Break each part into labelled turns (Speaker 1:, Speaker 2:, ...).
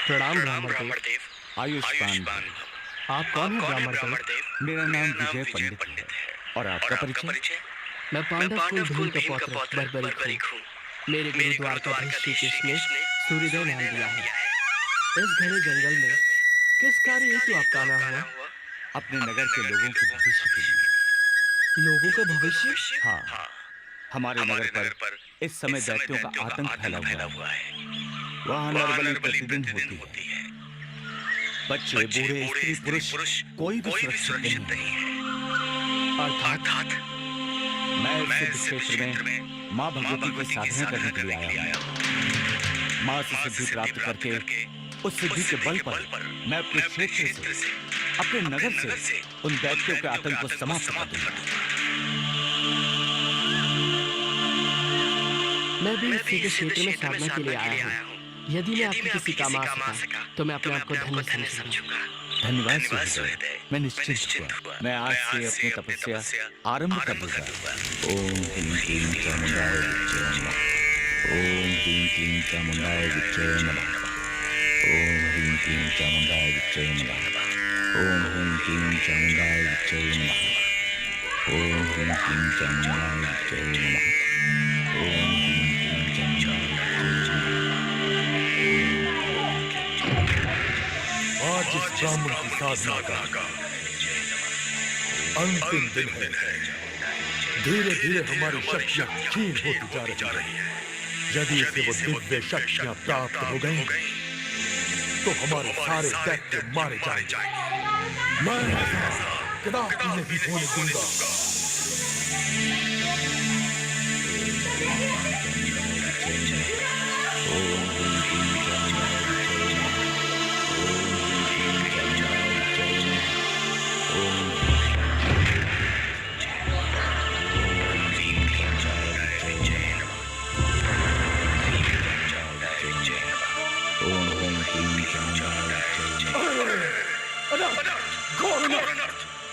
Speaker 1: प्रणाम ब्राह्मण देव।
Speaker 2: आयुष्मान भव।
Speaker 1: आप कौन है ब्राह्मण देव?
Speaker 2: मेरा नाम विजय पंडित है। और आपका परिचय?
Speaker 1: मैं पांडव कुल भीम का पौत्र बर्बरीक हूँ। मेरे गुरु द्वारकाधीश श्री कृष्ण ने सूर्योदय नाम दिया है। इस घने जंगल में किस कार्य हेतु आपका आना हुआ?
Speaker 2: अपने नगर के लोगों के भविष्य के लिए।
Speaker 1: लोगों का भविष्य?
Speaker 2: हाँ, हमारे नगर पर इस समय दैत्यों का आतंक फैला हुआ है। वहाँ नरबलि प्रतिदिन होती है। बच्चे, बूढ़े, स्त्री, पुरुष कोई भी सुरक्षित नहीं है।
Speaker 1: अर्थात
Speaker 2: मैं इस सिद्ध क्षेत्र में माँ भगवती की साधना करने के लिए आया हूँ। माँ से सिद्धि प्राप्त करके उस सिद्धि के बल पर मैं अपने क्षेत्र से, अपने नगर से उन दैत्यों के आतंक को समाप्त कर दूंगा।
Speaker 1: मैं भी इसी के क्षेत्र में साधना के लिए आया हूँ। यदि मैं आपकी किसी काम आ सका तो मैं अपने आप को धन्य समझूंगा।
Speaker 2: धन्यवाद सुहृदय, मैं निश्चिंत हुआ। मैं आज से अपनी तपस्या आरंभ कर दूंगा। ओम ह्रीं क्लीं चामुंडाय विच्चे नमः। ओम ह्रीं क्लीं चामुंडाय विच्चे नमः। ओम ह्रीं क्लीं चामुंडाय विच्चे नमः। ओम ह्रीं क्लीं चामुंडाय विच्चे नमः। ओम ह्रीं क्लीं चामुंडाय विच्चे नमः। ओम ह्रीं क्लीं चामुंडाय विच्चे नमः।
Speaker 3: आज इस ब्राह्मण की साधना का अंतिम दिन है। धीरे धीरे हमारी शक्तियां क्षीण होती जा रही है। यदि इसे वो दिव्य शक्तियां प्राप्त हो गई तो हमारे सारे दैत्य मारे जाएंगे। मैं कदापि नहीं होने दूंगा।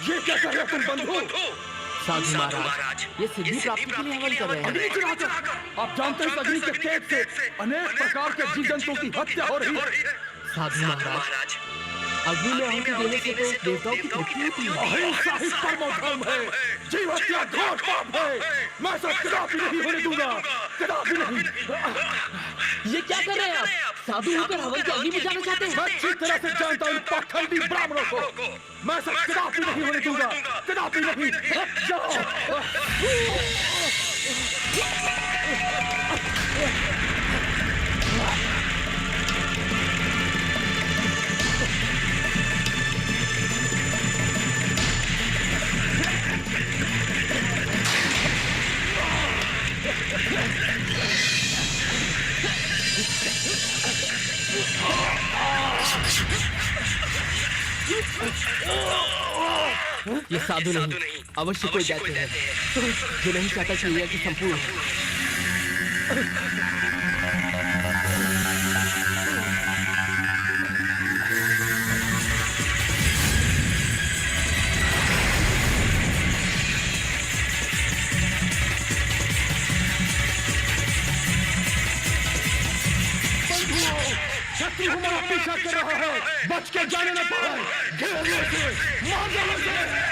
Speaker 3: ये क्या कर रहे तुम बंधु?
Speaker 1: साधु महाराज, ये सिद्धि प्राप्ति के लिए हवन कर रहे हैं।
Speaker 3: अग्नि चढ़ाकर। आप जानते हैं अग्नि के तेज से अनेक प्रकार के जीव जंतुओं की हत्या हो रही है।
Speaker 1: साधु महाराज, अग्नि में आहुति देने से तो देवताओं की तृप्ति होती है।
Speaker 3: अहिंसा ही परमो धर्म है। जीव हत्या घोर पाप है। मैं सब कदापि नहीं होने दूंगा। कदापि नहीं।
Speaker 1: ये क्या कर रहे हैं आप? साधु होकर हवन की अग्नि बुझाना चाहते हैं?
Speaker 3: मैं अच्छी तरह से जानता हूँ पाखंडी ब्राह्मणों को। मैं सब कदापि नहीं होने दूंगा। कदापि नहीं। जाओ।
Speaker 1: ये साधु नहीं, अवश्य कोई दैत्य है जो नहीं चाहता कि यज्ञ संपूर्ण हो।
Speaker 3: शत्रु हमारा पीछा कर रहा है। बच के जाने न पाए। घेर लो उसे, मार डालो उसे।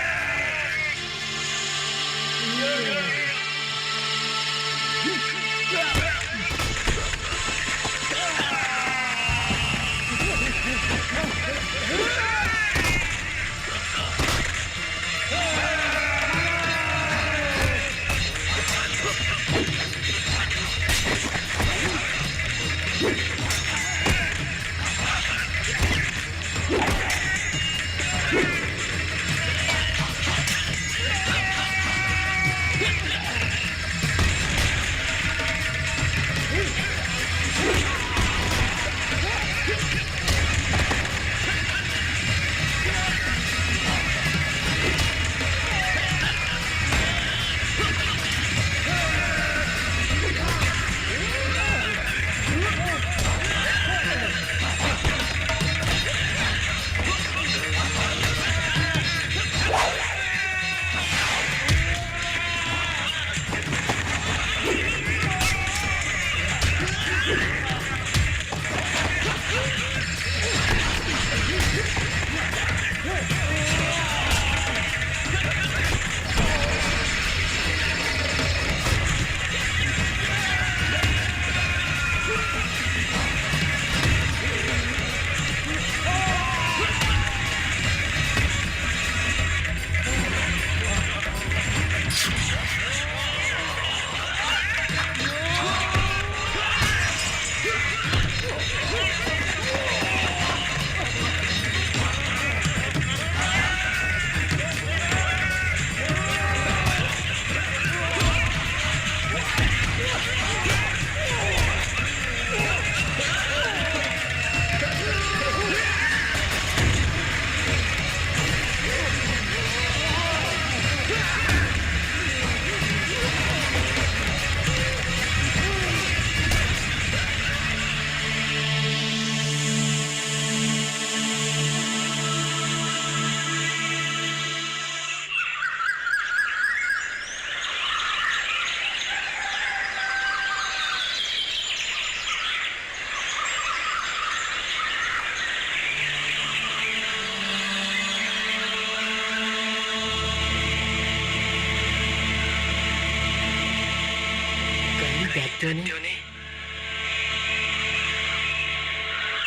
Speaker 1: दैत्यों ने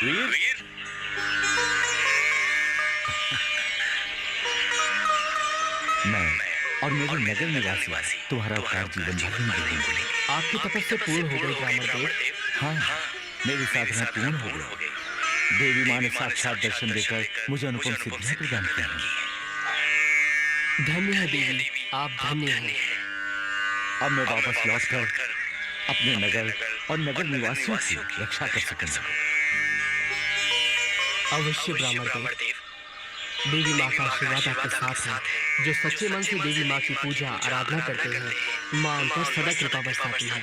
Speaker 2: वीर मैं और मेरे नगर निवासी तुम्हारा उपकार जीवन भर नहीं भूलेंगे।
Speaker 1: आपकी तपस्या पूर्ण हो गई ब्राह्मणदेव।
Speaker 2: हाँ, मेरी साधना पूर्ण हो गई। देवी माँ ने साक्षात दर्शन देकर मुझे अनुपम सिद्धियां प्रदान की।
Speaker 1: धन्य है देवी, आप धन्य हैं।
Speaker 2: अब मैं वापस लौटकर अपने नगर और नगर निवासियों की रक्षा कर सकूंगा।
Speaker 1: अवश्य ब्राह्मणदेव। देवी माँ का आशीर्वाद आपके साथ है। जो सच्चे मन से देवी माँ की पूजा आराधना करते हैं, माँ उन पर सदा कृपा बरसाती है।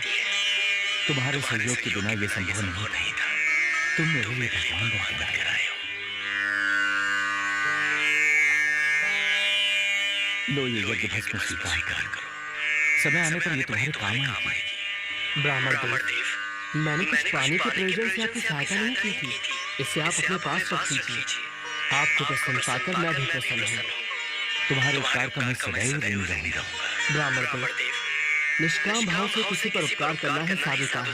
Speaker 2: तुम्हारे सहयोग के बिना ये संभव नहीं था। तुम मेरे लिए भगवान बनकर आए हो। लो ये यज्ञ भस्म स्वीकार करो। समय आने पर ये तुम्हारे काम आएगी।
Speaker 1: ब्राह्मणदेव, मैंने कुछ पानी के प्रयोजन से आपकी सहायता नहीं की थी। इसे आप अपने पास रख लीजिए। आपको प्रसन्न पाकर मैं भी प्रसन्न हूँ।
Speaker 2: तुम्हारे उपकार का मैं सदैव ऋणी रहूंगा।
Speaker 1: ब्राह्मणदेव, निष्काम भाव से किसी पर उपकार करना ही साधुता है।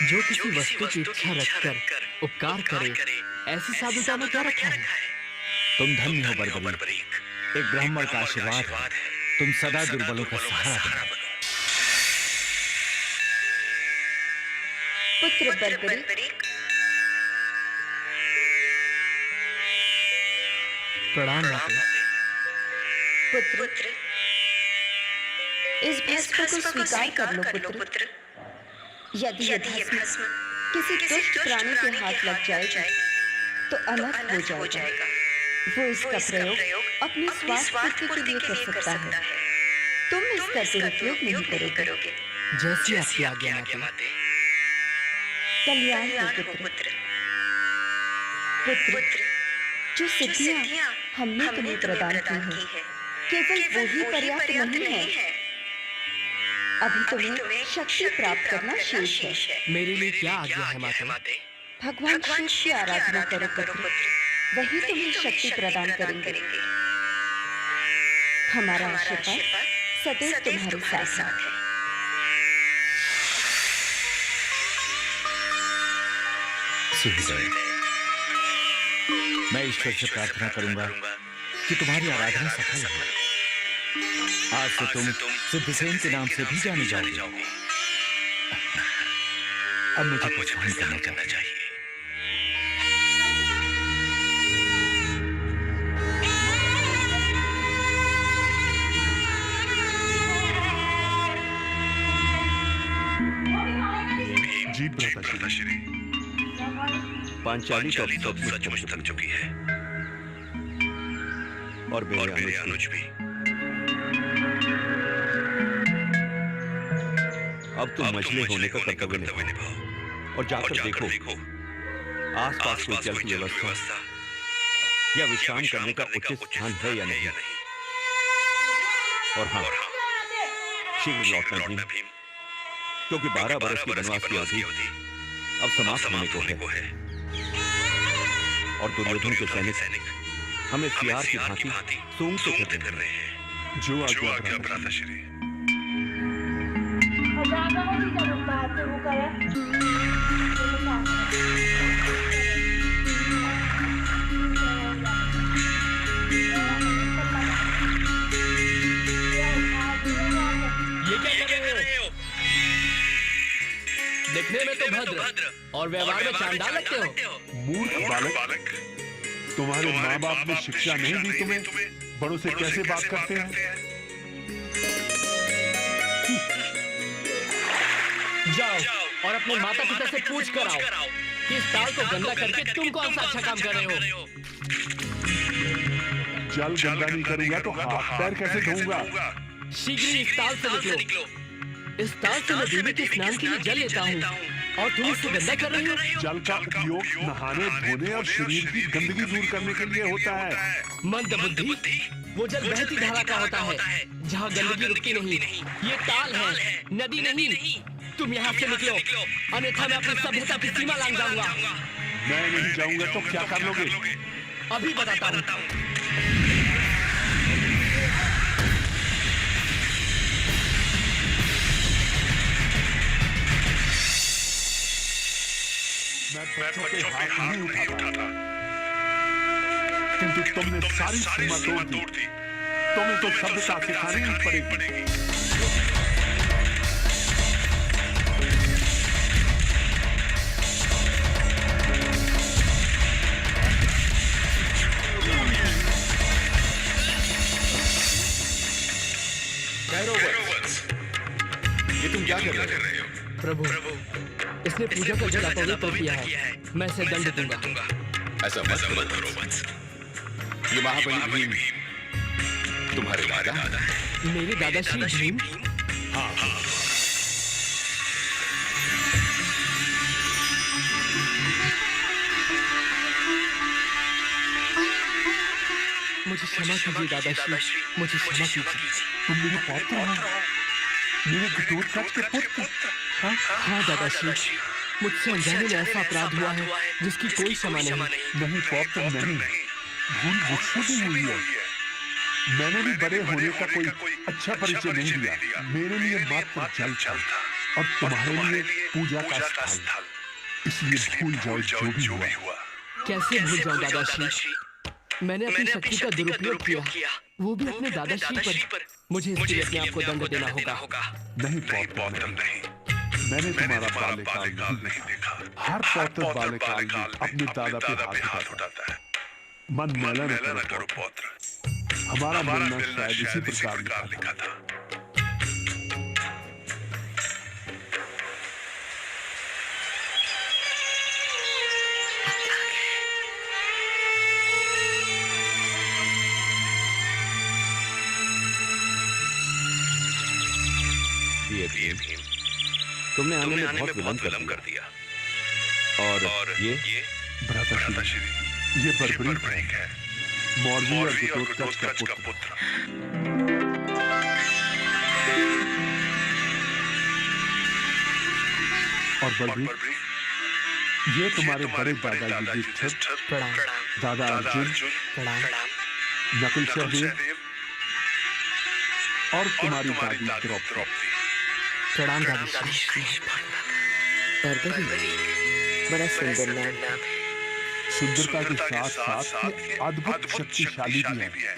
Speaker 1: जो किसी वस्तु की इच्छा रखकर उपकार करे, ऐसी साधुता में क्या रखा है?
Speaker 2: तुम धन्य हो बर्बरीक। एक ब्राह्मण का आशीर्वाद है। तुम सदा दुर्बलों का सहारा बनो।
Speaker 4: पुत्र बर्बरीक,
Speaker 1: प्रणाम माता।
Speaker 4: पुत्र, इस भस्म को स्वीकार कर लो पुत्र। यदि ये भस्म किसी दुष्ट प्राणी के हाथ लग जाएगा तो अनर्थ हो जाएगा। वो इसका प्रयोग अपने स्वास्थ्य के लिए कर सकता है। तुम इसका दुरुपयोग नहीं करोगे।
Speaker 1: जैसी आपकी आज्ञा माते।
Speaker 4: कल्याण हो पुत्र। जो सिद्धियां हमने तुम्हें प्रदान की हैं, केवल वही पर्याप्त नहीं है। अभी तुम्हें शक्ति प्राप्त करना शेष है।
Speaker 1: मेरे लिए क्या आज्ञा है माते?
Speaker 4: भगवान शिव की आराधना करो पुत्र। वही तुम्हें शक्ति प्रदान करेंगे। हमारा आशीर्वाद सदैव तुम्हारे साथ है।
Speaker 2: मैं ईश्वर से प्रार्थना करूंगा कि तुम्हारी आराधना सफल हो। आज से तुम सिद्धसेन के नाम से भी जाने जाओगे। अब मुझे प्रस्थान करना चाहिए।
Speaker 3: जी भ्राताश्री, पांचाली तो सचमुच थक चुकी है और मेरे अनुज भी। अब तुम मछली होने का कर्तव्य निभाओ और जाकर देखो आसपास कोई जल की व्यवस्था या विश्राम करने का उचित स्थान है या नहीं। और हाँ, शीघ्र लौटना भीम, क्योंकि 12 बरस की वनवास की अवधि अब समाप्त होने को है और दुर्योधन के सैनिक हमें सियार की भांति सूंघते कर रहे हैं। जो आज्ञा भ्राताश्री।
Speaker 1: ये क्या कर रहे हो? दिखने में तो भद्र और व्यवहार में चांडाल लगते हो।
Speaker 3: मूर्ख बालक, तुम्हारे माँ बाप ने शिक्षा नहीं दी तुम्हें बड़ों से कैसे बात करते हैं?
Speaker 1: जाओ और अपने माता पिता से पूछ कर आओ कि इस ताल को गंदा करके तुम कौन सा अच्छा काम कर रहे हो।
Speaker 3: जल गंदा नहीं करूंगा तो हाथ पैर कैसे धोऊंगा?
Speaker 1: शीघ्र ही इस ताल से निकलो। इस ताल से मैं देवी के स्नान के लिए जल लेता हूँ और तुम इसे गंदा कर रहे हो।
Speaker 3: जल का उपयोग नहाने धोने और शरीर की गंदगी दूर करने के लिए होता है।
Speaker 1: मंदबुद्धि, वो जल बहती धारा का होता है जहाँ गंदगी रुकती नहीं। ये ताल है, नदी नहीं। तुम यहाँ से निकलो, अन्यथा मैं अपनी सभ्यता की सीमा लांघ जाऊंगा।
Speaker 3: मैं नहीं जाऊंगा तो क्या कर लोगे?
Speaker 1: अभी बताता हूँ।
Speaker 3: मैं बच्चों पे हाथ नहीं उठाता, किंतु तुमने सारी सीमा तोड़ दी। तुम्हें तो सभ्यता सिखानी ही पड़ेगी।
Speaker 2: ये तुम क्या कर रहे हो?
Speaker 1: प्रभु, इसने पूजा का जल अपवित्र किया है। मैं इसे दंड दूंगा।
Speaker 2: ऐसा मत करो। ये महाबली भीम तुम्हारे दादा?
Speaker 1: मेरे दादाश्री भीम?
Speaker 2: हाँ।
Speaker 1: मुझे क्षमा कीजिए दादाश्री, मुझे क्षमा कीजिए।
Speaker 3: तुम मेरे पौत्र हो, मेरे घटोत्कच के पुत्र।
Speaker 1: हाँ दादाश्री, मुझसे अनजाने में ऐसा अपराध हुआ है जिसकी कोई क्षमा नहीं।
Speaker 3: नहीं पौत्र नहीं, भूल मुझसे भी हुई है। मैंने भी बड़े होने का कोई अच्छा परिचय नहीं दिया। मेरे लिए मात्र जल था और तुम्हारे लिए पूजा का स्थल। इसलिए भूल जाओ जो भी हुआ।
Speaker 1: कैसे भूल जाऊं दादाश्री? मैंने अपनी शक्ति का दुरुपयोग किया, वो भी अपने दादाश्री पर। मुझे इसके लिए अपने आप को दंड देना होगा।
Speaker 3: नहीं पौत्र नहीं, मैंने तुम्हारा बाल्यकाल नहीं देखा। हर पौत्र बाल्यकाल में अपने दादा पे हाथ उठाता है। मन मैला न करो पौत्र। हमारा मिलना शायद इसी प्रकार लिखा था।
Speaker 2: भीम, तुमने आने में बहुत विलंब कर दिया। और ये
Speaker 3: भ्राताश्री, ये बर्बरीक है, मौर्वी और घटोत्कच का पुत्र। और बर्बरीक, ये तुम्हारे बड़े दादा युधिष्ठिर, दादा अर्जुन, नकुल सहदेव और तुम्हारी दादी द्रौपदी।
Speaker 1: प्रणाम दादाश्री। बर्बरी, बड़ा सुंदर नाम।
Speaker 3: सुंदरता के साथ साथ ये अद्भुत शक्तिशाली भी है।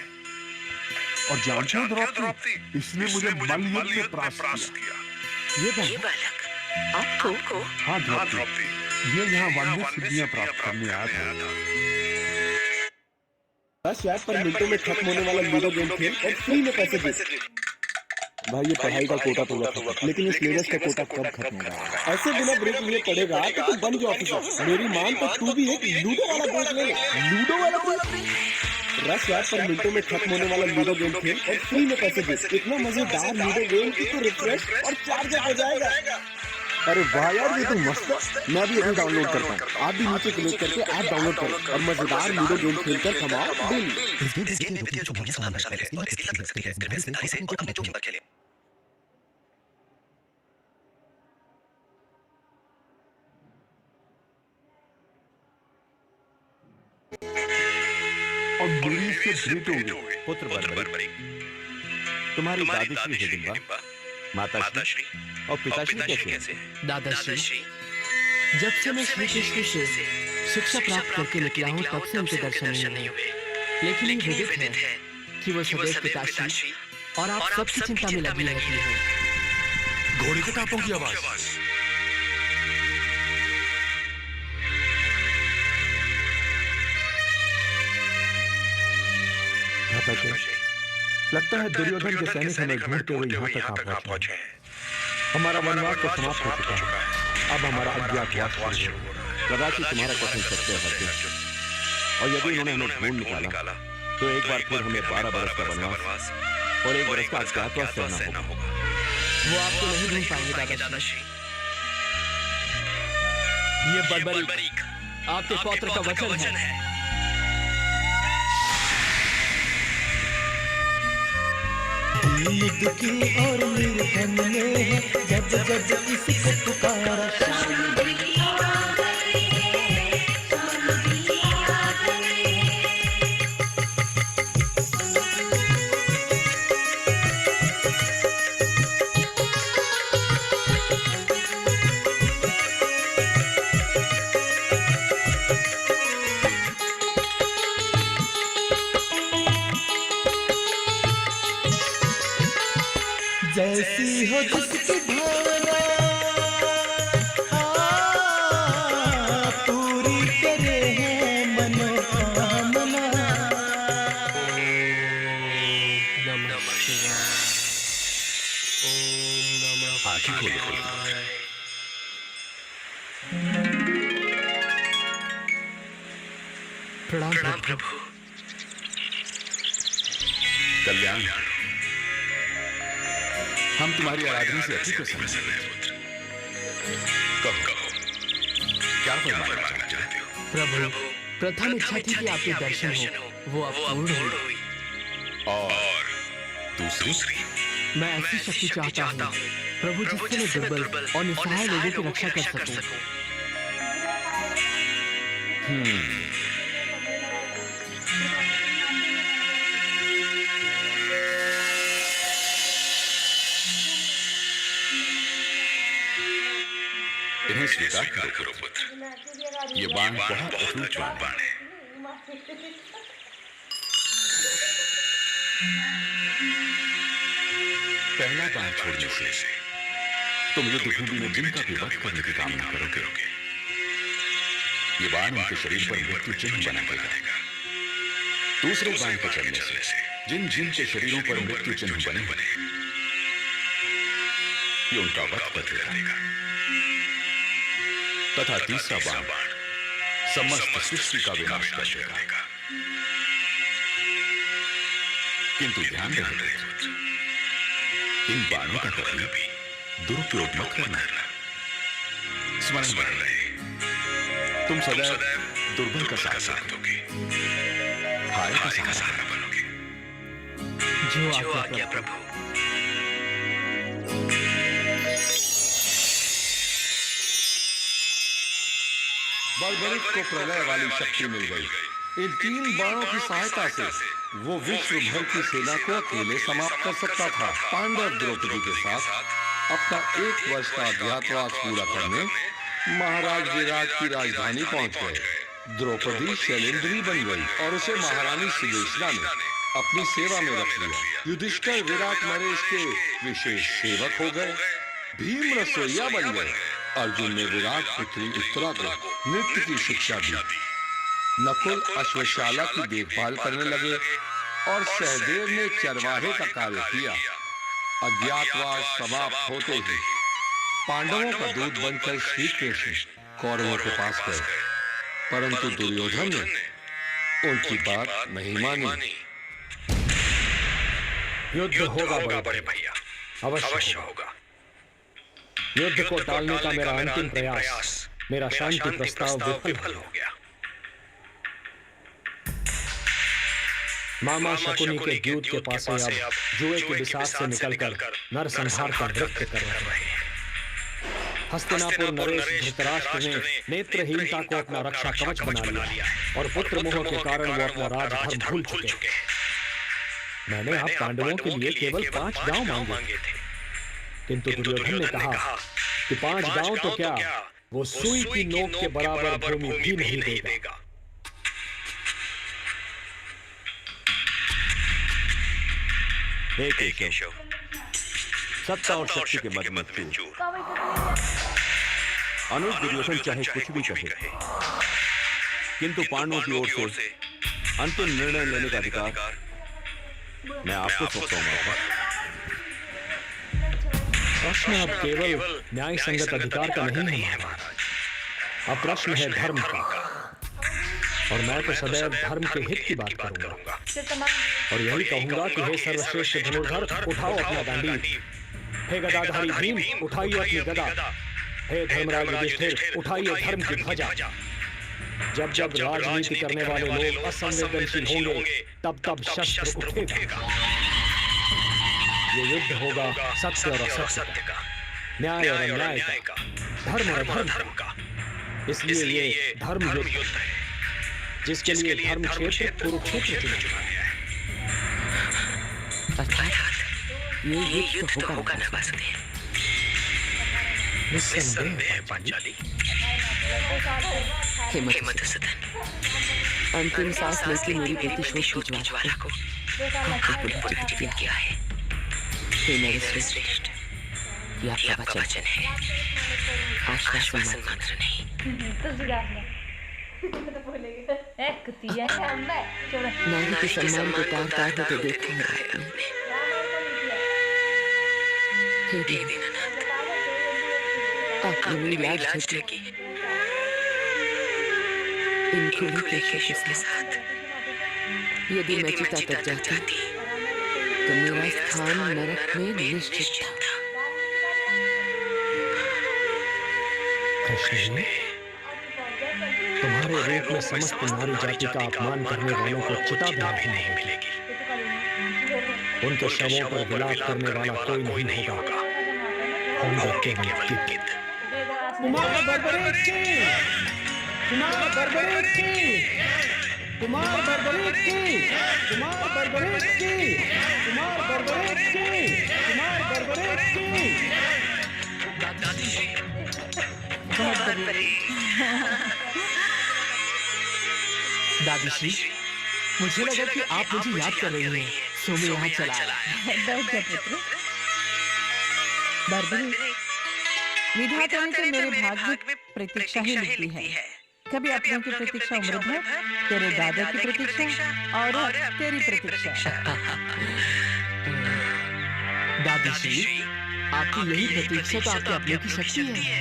Speaker 3: और जानते हो द्रौपदी, इसने मुझे मल्लयुद्ध में परास्त किया।
Speaker 1: ये बालक आपको?
Speaker 3: हाँ द्रौपदी, ये यहाँ वन्य सिद्धियां प्राप्त करने आया था।
Speaker 5: 10 यार पर मिनटों में खत्म होने वाला लूडो गेम खेल और फ्री में पैसे दे। भाई ये पढ़ाई का कोटा तो हुआ, लेकिन इस सिलेबस का कोटा कब खत्म होगा? ऐसे बिना ब्रेक लिए पढ़ेगा तो तू बन गया ऑफिसर। मेरी मान तो तू भी एक लूडो वाला ब्रेक ले। लूडो वाला ब्रेक? 10 यार पर मिनटों में खत्म होने वाला लूडो गेम खेल और फ्री में पैसे दे। इतना मजेदार लूडो गेम की तो रिफ्रेश और चार्जर हो जाएगा। अरे वाह यार, ये तो मस्त है। मैं भी अभी डाउनलोड करता हूँ। आप भी नीचे क्लिक करके ऐप डाउनलोड करें और मजेदार लूडो गेम खेलकर कमाओ बिल।
Speaker 3: और मेरी से भेंट हो गई।
Speaker 2: पुत्र बर्बरी, तुम्हारी दादी श्री हिडिंबा, माताश्री और पिताश्री कैसे हैं?
Speaker 1: दादाश्री, जब से मैं श्री कृष्ण से शिक्षा प्राप्त करके निकला हूँ तब से उनके दर्शन नहीं हुए। लेकिन ये विदित है कि वो सदैव पिताश्री और आप सबकी चिंता में लगी रहती हैं।
Speaker 3: घोड़े के टापों की आवाज। लगता है दुर्योधन के सैनिक हमें ढूंढते हुए यहाँ तक आ पहुंचे हैं। हमारा वनवास तो समाप्त हो चुका है, अब हमारा अज्ञातवास शुरू हो।
Speaker 6: कदाचित तुम्हारा कथन सत्य है अर्जुन, और यदि उन्होंने हमें ढूंढ निकाला तो एक बार फिर हमें 12 बरस का वनवास और 1 बरस का अज्ञातवास सहना होगा।
Speaker 1: वो आपको नहीं ढूंढ पाएंगे दादाश्री। ये बर्बरीक आपके पौत्र का वचन है।
Speaker 7: दुखी और निर्धन में जब जब इसको पुकारा जैसी हो जिसकी भावना पूरी करे है मनोकामना।
Speaker 1: नमः शिवाय। ओम नमः
Speaker 6: आंखें खोलो।
Speaker 1: प्रणाम प्रभु।
Speaker 6: कल्याण, हम तुम्हारी आराधना से अति प्रसन्न हैं पुत्र। कहो क्या फरमाना चाहते हो?
Speaker 1: प्रभु, प्रथम इच्छा थी कि आपके दर्शन हो, वो अब पूर्ण हुई।
Speaker 6: और दूसरी,
Speaker 1: मैं ऐसी शक्ति चाहता हूँ प्रभु जिससे मैं दुर्बल और निसहाय लोगों की रक्षा कर सकूं।
Speaker 6: इन्हें स्वीकार करो पुत्र, ये बाण बहुत अटूट बाण है। पहला बाण छोड़ने से तुम युद्ध भूमि में जिनका भी वध करने की कामना करोगे, ये बाण उनके शरीर पर मृत्यु चिन्ह बना देगा। दूसरे बाण के चलने से जिन के शरीरों पर मृत्यु चिन्ह बने, ये उनका वध कर देगा। तथा तीसरा बाण समस्त सृष्टि का विनाश कर देगा। किंतु ध्यान रहे, इन बाणों का कभी दुरुपयोग मत करना। स्मरण रहे, तुम सदैव दुर्बल का साथ दोगे, हाय का सहारा बनोगे।
Speaker 1: जो आज्ञा प्रभु।
Speaker 3: बर्बरीक को प्रलय वाली शक्ति मिल गई। इन 3 बाणों की सहायता से वो विश्व भर की सेना को अकेले समाप्त कर सकता था। पांडव द्रौपदी के साथ अपना 1 वर्ष का अज्ञातवास पूरा करने महाराज विराट की राजधानी पहुंच गए। द्रौपदी शैलेंद्री बन गई और उसे महारानी सुदेशना ने अपनी सेवा में रख लिया। युधिष्ठिर विराट नरेश के विशेष सेवक हो गए। भीम रसोइया बन गए। अर्जुन ने विराट पुत्री उत्तरा को नृत्य की शिक्षा दी। नकुल अश्वशाला की देखभाल करने लगे और सहदेव ने चरवाहे का कार्य किया। अज्ञातवास समाप्त होते ही पांडवों का दूत बनकर श्री कृष्ण कौरवों के पास गए, परंतु दुर्योधन ने उनकी बात नहीं मानी।
Speaker 8: युद्ध होगा बड़े भैया, अवश्य होगा। युद्ध को टालने का मेरा अंतिम प्रयास, मेरा शांति प्रस्ताव विफल हो गया। मामा शकुनी के दूत के पास अब जुए के विषाद से निकलकर नरसंहार का नृत्य कर रहे हैं। हस्तिनापुर नरेश धृतराष्ट्र ने नेत्रहीनता को अपना रक्षा कवच बना लिया और पुत्र मोह के कारण वो अपना राजधर्म भूल चुके हैं। मैंने आप पांडवों के लिए केवल 5 गांव मांगे थे, किंतु दुर्योधन ने कहा कि 5 गांव तो क्या, वो सुई की नोक के बराबर भूमि भी नहीं देगा।
Speaker 6: हे केशव,
Speaker 8: सत्ता और शक्ति के मध्य में चूर।
Speaker 6: अनुज दुर्योधन चाहे कुछ भी कहे, किंतु पांडवों की ओर से अंतिम निर्णय लेने का अधिकार मैं आपको सौंपता हूं।
Speaker 8: प्रश्न अब केवल न्याय संगत अधिकार का नहीं है महाराज, अब प्रश्न है धर्म का। और मैं तो सदैव धर्म के हित की बात करूंगा और यही कहूंगा कि हे सर्वश्रेष्ठ धनुर्धर, उठाओ अपना दंडी। हे गदाधारी भीम, उठाइए अपनी गदा। हे धर्मराज युधिष्ठिर, उठाइए धर्म की ध्वजा। जब जब राजनीति करने वाले लोग असंवेदनशील होंगे, तब तब शस्त्र उठेगा। ये युद्ध होगा सत्य और असत्य का, न्याय और अन्याय का, धर्म और अधर्म का। इसलिए ये धर्म युद्ध है, जिसके लिए धर्म क्षेत्र कुरुक्षेत्र चुना गया है।
Speaker 1: अर्थात ये युद्ध होगा न वासुदेव।
Speaker 8: निस्संदेह पांचाली।
Speaker 1: हे मधुसूदन, अंतिम सांस लेती मेरी प्रतिशोध की ज्वाला को आपने पुनर्जीवित किया है। हे नरश्रेष्ठ, ये आपका वचन है, आश्वासन मात्र नहीं। नारी के सम्मान को तार तार होते देखा है आपने। हे दीनानाथ, आपने मेरी लाज झटकी। इन खुली केशों के साथ यदि मैं चिता तक जाती तो मेरा स्थान नरक में निश्चित था।
Speaker 8: कृष्ण, तुम्हारे रूप में समस्त नारी जाति का अपमान करने वालों को चिता भी नहीं मिलेगी। उनके शवों पर विलाप करने वाला कोई नहीं होगा। हम देखते हैं
Speaker 7: कुमार बर्बरीक की, कुमार बर्बरीक की, कुमार बर्बरीक की, कुमार बर्बरीक की, कुमार बर्बरीक की, कुमार बर्बरीक की।
Speaker 1: दादी श्री, मुझे लगा कि आप मुझे याद कर रही हैं, सो मैं यहाँ चला आया।
Speaker 9: बैठ जा पुत्र। बर्बरी, विधाता ने तो मेरे भाग में प्रतीक्षा ही लिखी है। कभी अपनों की प्रतीक्षा उम्र भर, तेरे दादा की प्रतीक्षा और तेरी प्रतीक्षा।
Speaker 1: दादी श्री, आपकी यही प्रतीक्षा तो आपके अपने की शक्ति है।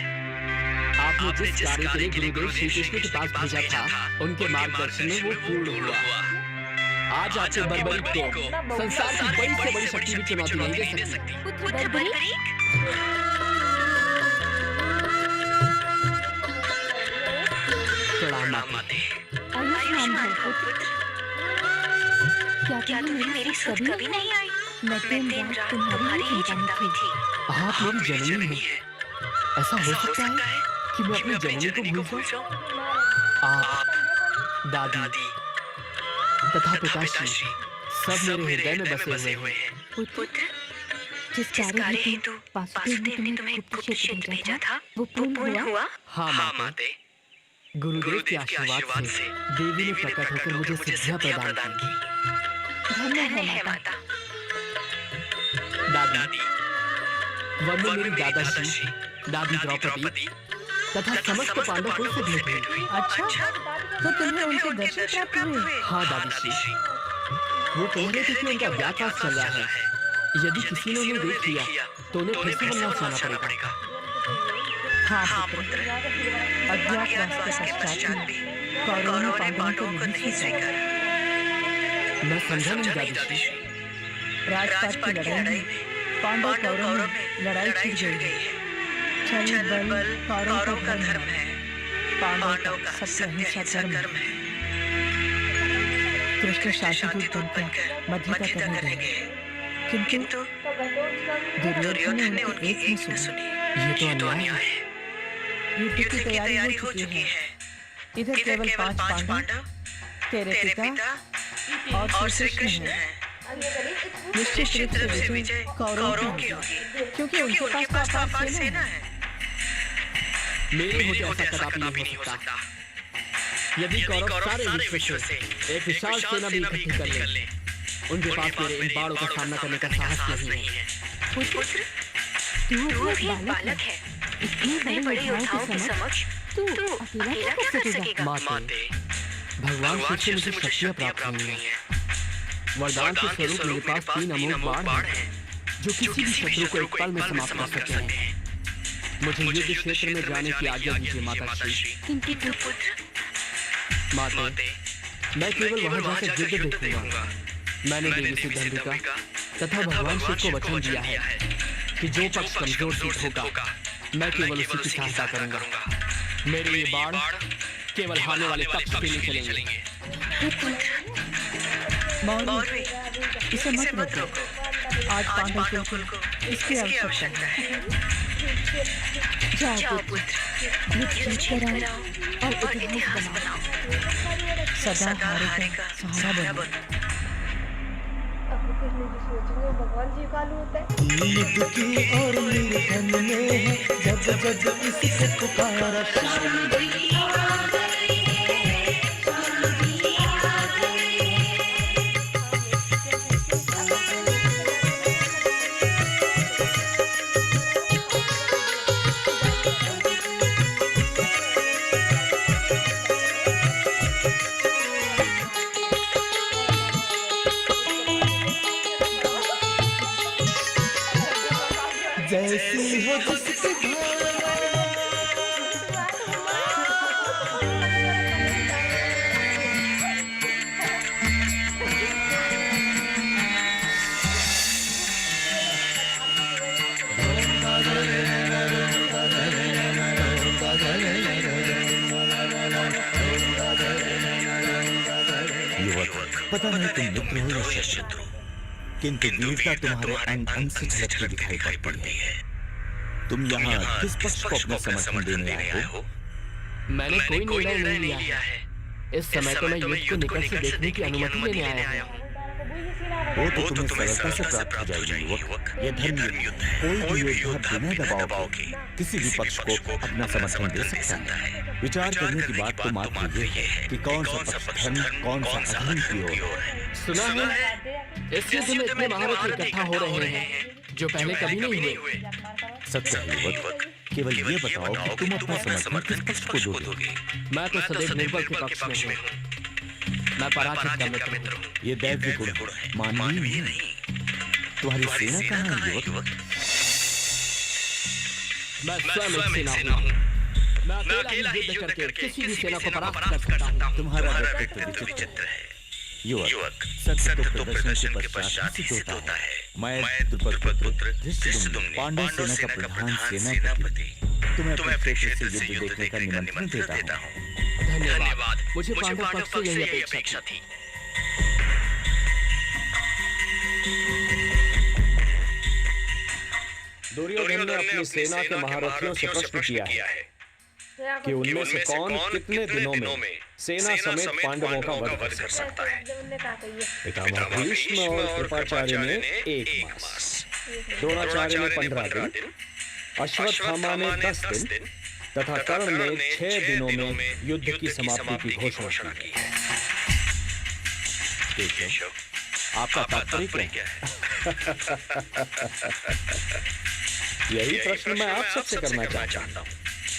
Speaker 1: आपने जिस कार्य के लिए गुरुदेव श्री कृष्ण के पास भेजा था, उनके मार्गदर्शन में वो पूर्ण हुआ। आज आपके बर्बरीक को संसार की बड़ी से बड़ी शक्ति भी चुनौती नहीं दे सकती।
Speaker 4: पुत्र बर्बरीक,
Speaker 1: प्रणाम माते।
Speaker 4: आयुष्मान भव पुत्र। क्या तुम्हें मेरी सुध कभी नहीं आई? मैं दिन रात तुम्हारी ही चिंता में थी।
Speaker 1: आप मेरी जननी हैं। ऐसा हो सकता है कि मैं अपनी जननी को भूल जाऊं? आप, दादी तथा पिताश्री सब मेरे हृदय में बसे हुए हैं।
Speaker 4: पुत्र, जिस कार्य हेतु वासुदेव ने तुम्हें गुप्त क्षेत्र भेजा था, वो पूर्ण हुआ?
Speaker 1: हाँ माते। गुरुदेव के आशीर्वाद से देवी ने प्रकट होकर मुझे सिद्धियां प्रदान की।
Speaker 4: धन्य है माता।
Speaker 1: दादी, वंदे मेरी दादाश्री, दादी द्रौपदी तथा समस्त पांडवों से भेंट हुई।
Speaker 9: अच्छा, तो तुम्हें उनके दर्शन प्राप्त हुए?
Speaker 1: हाँ दादी श्री, वो कह रहे थे कि उनका व्यापार चल रहा है। यदि किसी ने उन्हें देख लिया तो उन्हें फिर से वनवास जाना पड़ेगा।
Speaker 9: हाँ पुत्र, अज्ञातवास के पश्चात भी कौरवों ने पांडवों को नहीं स्वीकारा।
Speaker 1: मैं समझा नहीं दादी श्री।
Speaker 9: राजपाट की लड़ाई में पांडव कौरवों में लड़ाई छिड़ गई है। छल बल कौरवों का धर्म है, पांडवों का सत्य धर्म है। कृष्ण शांतिदूत बनकर मध्यता करने गए, किंतु दुर्योधन ने उनकी एक न सुनी।
Speaker 1: ये तो अन्याय है।
Speaker 9: युद्ध की तैयारी हो चुकी है। इधर केवल 5 पांडव, तेरे पिता और श्री कृष्ण हैं। निश्चित रूप से विजय कौरवों की होगी, क्योंकि उनके पास अपार सेना है।
Speaker 1: मेरे होते ऐसा कदापि नहीं हो सकता। यदि कौरव सारे विश्व से एक विशाल सेना भी इकट्ठी कर ले, उनके पास मेरे इन बाणों का सामना करने का साहस नहीं है।
Speaker 4: पुत्र, तू एक बालक है। इतने बड़े योद्धाओं के समक्ष तू अकेला क्या कर सकेगा?
Speaker 1: माते, भगवान शिव से मुझे शक्तियाँ प्राप्त हुई हैं। वरदान के स्वरूप मेरे पास 3 अमोघ बाण हैं। जो किसी भी शत्रु को एक पल में समाप्त कर सकते हैं। मुझे युद्ध क्षेत्र में जाने की आज्ञा दीजिए माताश्री।
Speaker 4: किंतु पुत्र,
Speaker 1: माते, मैं केवल वहां जाकर युद्ध देखूंगा। मैंने देवी सिद्धंबिका तथा भगवान शिव को वचन दिया है कि जो पक्ष कमजोर सिद्ध होगा मैं केवल उसी की सहायता करूंगा। मेरे ये बाण केवल हारने वाले पक्ष के लिए चलेंगे।
Speaker 9: मौर्य, इसे मत रोको। आज पांडव कुल को इसकी आवश्यकता है।
Speaker 4: जाओ पुत्र, युद्ध कराओ और इतिहास बनाओ।
Speaker 9: सदा हारे का सहारा बनो।
Speaker 7: युद्ध की और मेरे धन में है, जब जब इससे पुकारा जैसी हो जिसकी
Speaker 2: पता नहीं तुम मित्र हो या शत्रु, किंतु वीरता तुम्हारे अंग अंग से झलकती दिखाई पड़ती है। तुम यहाँ किस पक्ष को अपना समर्थन देने आए हो?
Speaker 1: मैंने कोई निर्णय नहीं लिया है। इस समय तो मैं युद्ध को निकट से देखने की अनुमति लेने आया हूँ।
Speaker 2: वो तो तुम्हें सरलता से प्राप्त हो जाएगी युवक। ये धर्म युद्ध है। कोई भी योद्धा बिना दबाव के किसी भी पक्ष को अपना समर्थन दे सकता है। विचार करने की बात तो मात्र ये है कि कौन सा पक्ष धर्म, कौन सा अधर्म की ओर है।
Speaker 1: सुना है इस युद्ध में इतने महारथ इकट्ठा हो रहे हैं जो पहले कभी नहीं हुए।
Speaker 2: सत्य है युवक, केवल ये बताओ कि तुम अपना समर्थन किस पक्ष को दोगे?
Speaker 1: मैं तो सदैव निर्बल के पक्ष में हूँ। मैं पराजित का मित्र हूँ।
Speaker 2: ये दैव्य गुण है, मानवीय नहीं। तुम्हारी सेना कहाँ है युवक?
Speaker 1: मैं स्वयं एक सेना हूँ। मैं अकेला ही युद्ध करके किसी भी सेना को परास्त कर सकता हूँ।
Speaker 2: तुम्हारा व्यक्तित्व विचित्र है युवक। सत्य तो प्रदर्शन के पश्चात ही होता है। मैं द्रुपद धृष्टद्युम्न पांडव सेना का प्रधान सेनापति तुम्हें अपने क्षेत्र से युद्ध देखने का निमंत्रण देता हूँ।
Speaker 1: धन्यवाद। मुझे पांडव पक्ष से यही अपेक्षा थी।
Speaker 8: दुर्योधन ने अपनी सेना के महारथियों से प्रश्न किया है कि उनमें से कौन कितने दिनों में सेना समेत पांडवों का वध कर सकता है। पितामह भीष्म और कृपाचार्य ने 1 मास, द्रोणाचार्य ने 15 दिन, अश्वत्थामा ने 10 दिन तथा कर्ण ने 6 दिनों में युद्ध की समाप्ति की घोषणा की है।
Speaker 2: आपका तात्पर्य क्या है?
Speaker 8: यही प्रश्न मैं आप सबसे करना चाहता हूँ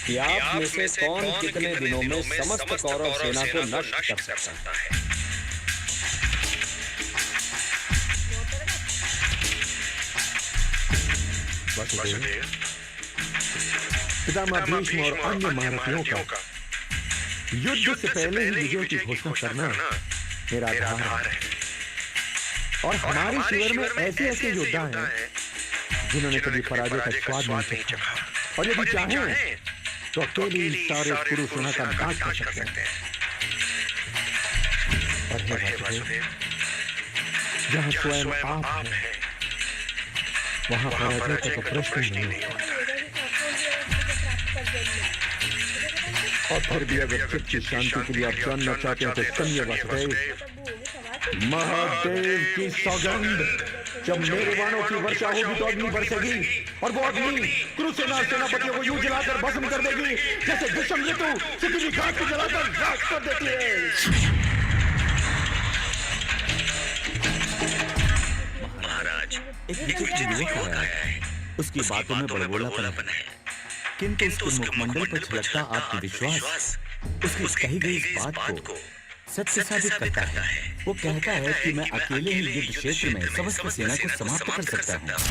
Speaker 8: कि आप में से कौन कितने दिनों में समस्त कौरव सेना को नष्ट कर सकता है।
Speaker 3: वसुदेव, पितामह भीष्म और अन्य महारथियों का युद्ध से पहले ही विजय की घोषणा करना मेरा आधार है। और हमारे शिविर में ऐसे ऐसे योद्धा हैं जिन्होंने कभी पराजय का स्वाद नहीं चखा, और यदि चाहें तो अकेले सारे पुरुष सेना का नाश कर सकते हैं। और हे वसुदेव, जहाँ स्वयं आप हैं वहाँ पराजय का तो प्रश्न ही नहीं होता। और फिर भी अगर चित्त की शांति के लिए आप जानना चाहते हैं तो सुनिए वसुदेव, महादेव की सौगंध, जब मेरे बाणों की वर्षा होगी तो अग्नि बरसेगी, और वो अग्नि कुरुसेना सेनापतियों को यूं जलाकर भस्म कर देगी जैसे विषम ऋतु किसी भी घाट को जलाकर राख कर देती है।
Speaker 2: महाराज, एक विचित्र युवक आया है। उसकी बातों में बड़बोलापन है, किंतु उसके मुखमंडल पर छलकता आत्मविश्वास उसकी कही गई इस बात को सत्य साबित करता है। वो कहता है कि मैं अकेले ही युद्ध क्षेत्र में समस्त सेना को समाप्त कर सकता हूँ।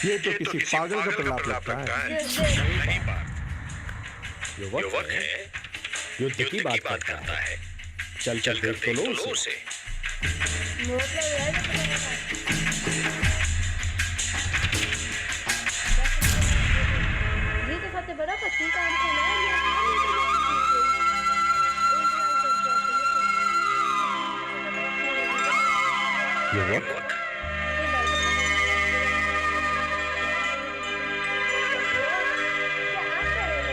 Speaker 8: ये तो किसी पागल का प्रलाप लगता है। युवक है, युद्ध की बात करता है। चल चल देख तो लो उसे।
Speaker 10: ये तो सबसे बड़ा पत्नी का अंत है।
Speaker 8: युवक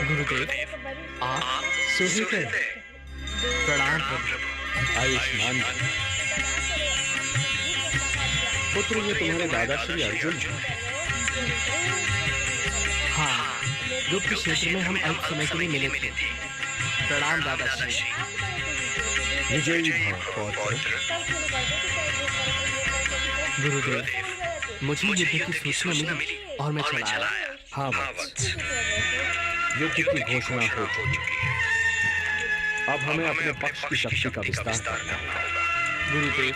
Speaker 1: गुरुदेव, आप सुहृदय। प्रणाम प्रभु।
Speaker 8: आयुष्मान पुत्र, ये तुम्हारे दादा श्री अर्जुन हैं।
Speaker 1: हाँ, गुप्त क्षेत्र में हम अल्प समय के लिए मिले थे। प्रणाम दादाश्री।
Speaker 8: विजयी भव पौत्र।
Speaker 1: गुरुदेव, मुझे युद्ध की सूचना मिली और मैं चला आया।
Speaker 8: हाँ वत्स, युद्ध की घोषणा हो चुकी है। अब हमें अपने पक्ष की शक्ति का विस्तार करना होगा।
Speaker 1: गुरुदेव,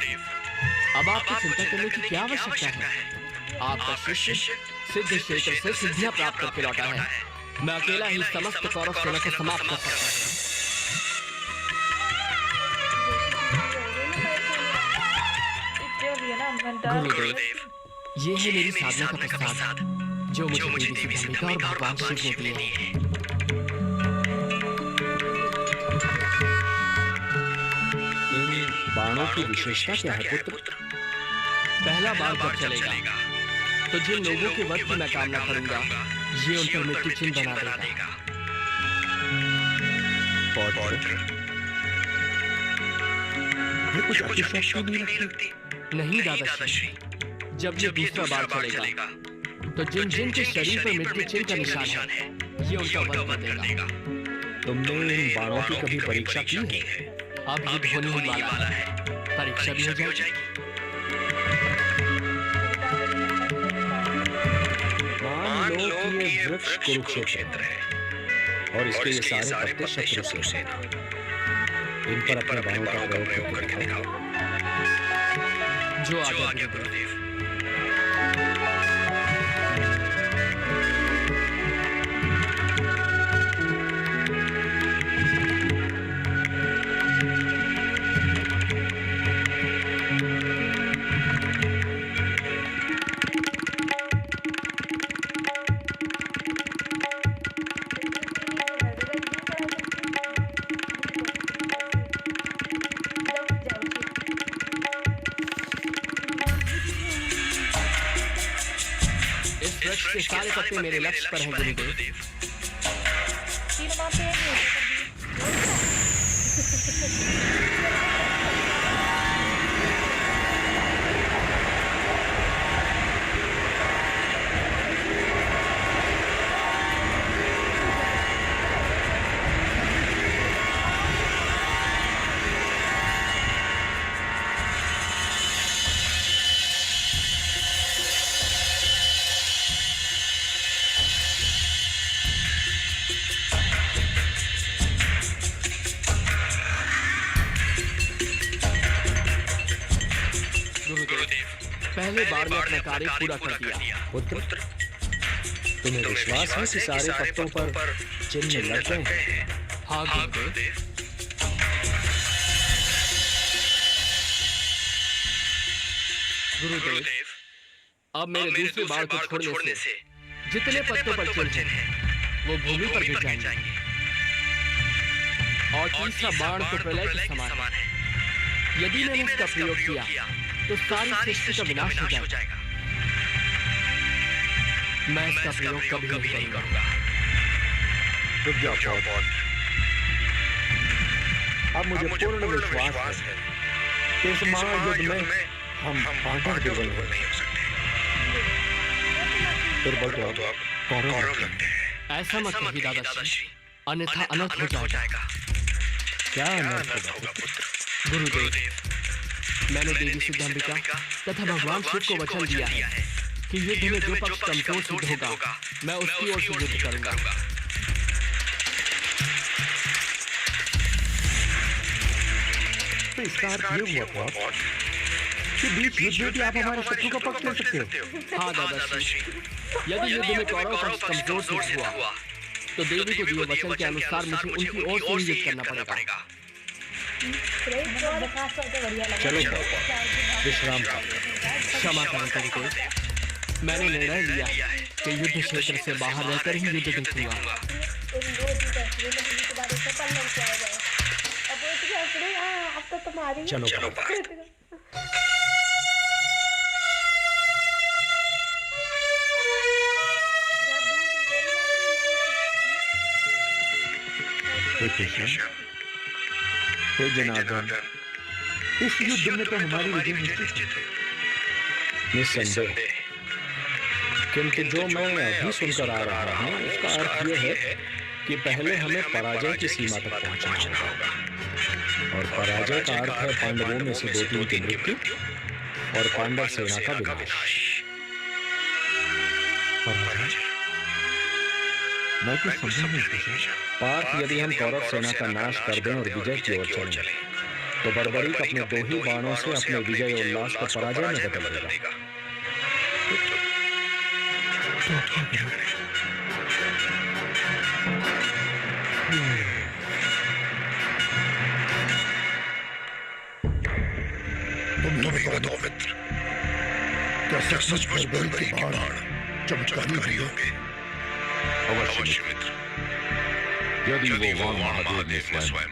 Speaker 1: अब आपको चिंता करने की क्या आवश्यकता है? आपका शिष्य सिद्ध क्षेत्र से सिद्धियां प्राप्त करके लौटा है। मैं अकेला ही समस्त कौरव सेना को समाप्त कर सकता हूँ। गुरुदेव, ये है मेरी साधना का प्रसाद जो मुझे देवी सिद्धांबिका और भगवान शिव ने दिए हैं।
Speaker 8: इन बाणों की विशेषता क्या है पुत्र?
Speaker 1: पहला बाण जब चलेगा तो जिन लोगों के वध की मैं कामना करूंगा, ये उन पर मृत्यु चिन्ह बना देगा।
Speaker 8: पौत्र, ये कुछ अतिशयोक्ति नहीं लगती?
Speaker 1: नहीं दादाश्री, जब ये दूसरा बाण चलेगा तो जिन जिन के शरीर पर मृत्यु चिन्ह का निशान है, ये उनका वध कर देगा।
Speaker 8: तुमने इन बाणों की कभी परीक्षा की है?
Speaker 1: अब युद्ध होने ही वाला है, परीक्षा भी हो जाएगी।
Speaker 8: मान लो कि ये वृक्ष कुरुक्षेत्र है और इसके ये सारे पत्ते शत्रु सेना। इन पर अपने बाणों का प्रयोग करके दिखाओ।
Speaker 1: जो आगे गुरुदेव। वृक्ष के सारे पत्ते मेरे लक्ष्य पर हैं गुरुदेव। पहले बार में अपना कार्य पूरा कर दिया।
Speaker 8: पुत्र, तुम्हें विश्वास है कि सारे पत्तों पर चिन्ह लग गए हैं?
Speaker 1: हाँ गुरुदेव। गुरुदेव, अब मेरे दूसरे बाण को छोड़ने से जितने पत्तों पर चिन्ह हैं, वो भूमि पर गिर जाएंगे। और तीसरा बाण तो प्रलय के समान है। यदि मैंने इसका प्रयोग किया तो सारी सृष्टि का विनाश हो जाएगा। मैं इसका प्रयोग कभी नहीं करूंगा।
Speaker 8: रुक जाओ पौत्र। अब मुझे पूर्ण विश्वास है कि इस महायुद्ध में हम पांडव दुर्बल नहीं हो सकते। दुर्बल तो अब कौरव लगते हैं।
Speaker 1: ऐसा मत कहिए दादाश्री, अन्यथा अनर्थ हो जाएगा।
Speaker 8: क्या अनर्थ होगा पुत्र?
Speaker 1: गुरुदेव, मैंने देवी सिद्धांबिका तथा भगवान शिव को वचन दिया है कि युद्ध में जो पक्ष कमजोर सिद्ध होगा, मैं उसकी ओर से युद्ध करूंगा।
Speaker 3: तो इसका अर्थ ये हुआ कि बीच युद्ध में भी आप हमारे शत्रु का पक्ष ले सकते हो।
Speaker 1: हाँ दादाश्री, यदि युद्ध में कौरव पक्ष कमजोर सिद्ध हुआ तो देवी को दिए वचन के अनुसार मुझे उनकी ओर से ही युद्ध करना पड़ेगा।
Speaker 8: चलो विश्राम करो।
Speaker 1: क्षमा करें कुरुदेव, मैंने निर्णय लिया कि युद्ध क्षेत्र से बाहर रहकर ही युद्ध देखूंगा।
Speaker 8: चलो
Speaker 3: हे जनार्दन, इस युद्ध में तो हमारी विजय निश्चित है।
Speaker 8: निस्संदेह, किंतु जो मैं अभी सुनकर आ रहा हूँ उसका अर्थ यह है कि पहले हमें पराजय की सीमा तक पहुंचना होगा, और पराजय का अर्थ है पांडवों में से 2-3 की मृत्यु और पांडव सेना का विनाश।
Speaker 3: मैं कुछ समझा नहीं।
Speaker 8: पार्थ, यदि हम कौरव सेना का नाश कर दें और विजय की ओर चलें तो बर्बरीक अपने 2 ही बाणों से अपने विजय उल्लास को पराजय में बदल देगा।
Speaker 3: तुम बताओ मित्र, क्या सचमुच बर्बरी के बाण चमत्कारी होंगे?
Speaker 6: अवश्य मित्र, यदि वो वाण महादेव ने स्वयं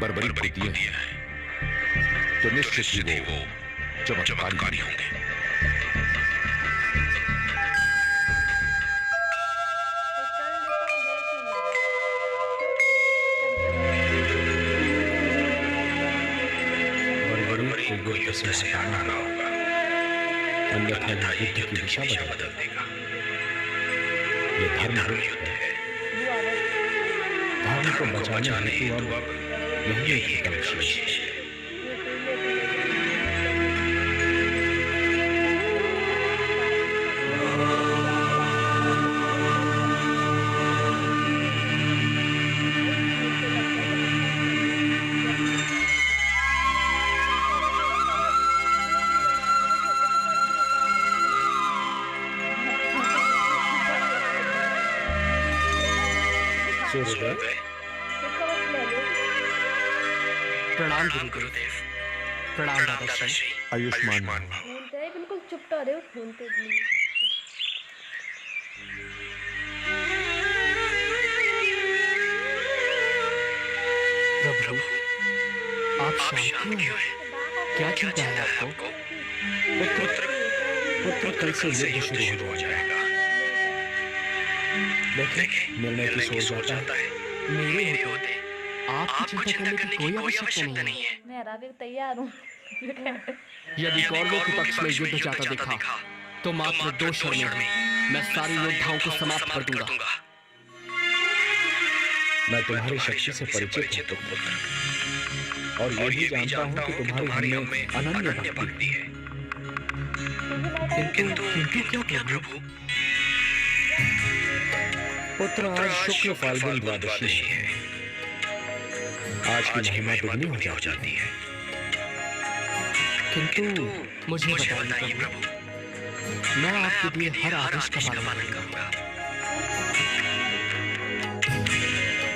Speaker 6: बर्बरी को दिए हैं तो निश्चित ही वो चमत्कारी होंगे।
Speaker 8: बर्बरी को युद्ध से हटाना होगा, अन्यथा युद्ध की दिशा बदल देगा। ये धर्म युद्ध है, धर्म को बचाने हेतु अब यही एक विशेष है।
Speaker 1: प्रणाम गुरुदेव, प्रणाम दादाश्री।
Speaker 3: आयुष्मान
Speaker 10: बिल्कुल चुप तो रहे हो, बोलते भी नहीं।
Speaker 1: प्रभु, आप शांत क्यों हैं? क्या चिंता है आपको?
Speaker 8: पुत्र कल से युद्ध शुरू हो जाएगा। देखें, निर्णय किस ओर जाता है।
Speaker 1: मेरे होते आपकी चिंता करने की कोई आवश्यकता नहीं है।
Speaker 10: मैं हरा भी तैयार हूँ।
Speaker 1: यदि कौरवों के पक्ष में युद्ध जाता देखा तो मात्र 2 क्षण में मैं सारे योद्धाओं को समाप्त कर दूंगा।
Speaker 8: मैं तुम्हारी शक्ति से परिचित हूँ पुत्र, और ये भी जानता हूँ कि तुम्हारी हम में अनन्य भक्ति है।
Speaker 1: किंतु क्या प्रभु?
Speaker 8: पुत्र, आज शुक्ल फाल्गुन द्वादशी है। आज की महिमा दुगनी हो जाती है।
Speaker 1: किंतु मुझे बताइए प्रभु, मैं आपके दिए हर आदेश का पालन करूंगा।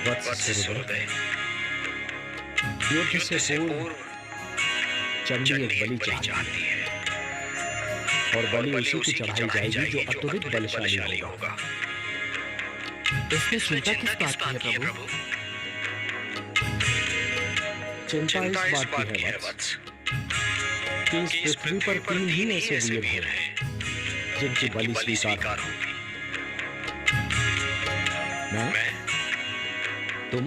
Speaker 8: वत्स सूर्योदय, युद्ध से पूर्व चंडी एक बलि चाहती है, और बलि उसी की चढ़ाई जाएगी जो अत्यधिक बलशाली होगा।
Speaker 1: इसमें चिंता किस बात की है प्रभु?
Speaker 8: चिंता इस बात की है वत्स कि इस पृथ्वी पर 3 ही ऐसे वीर हैं जिनकी बलि स्वीकार होगी। मैं, तुम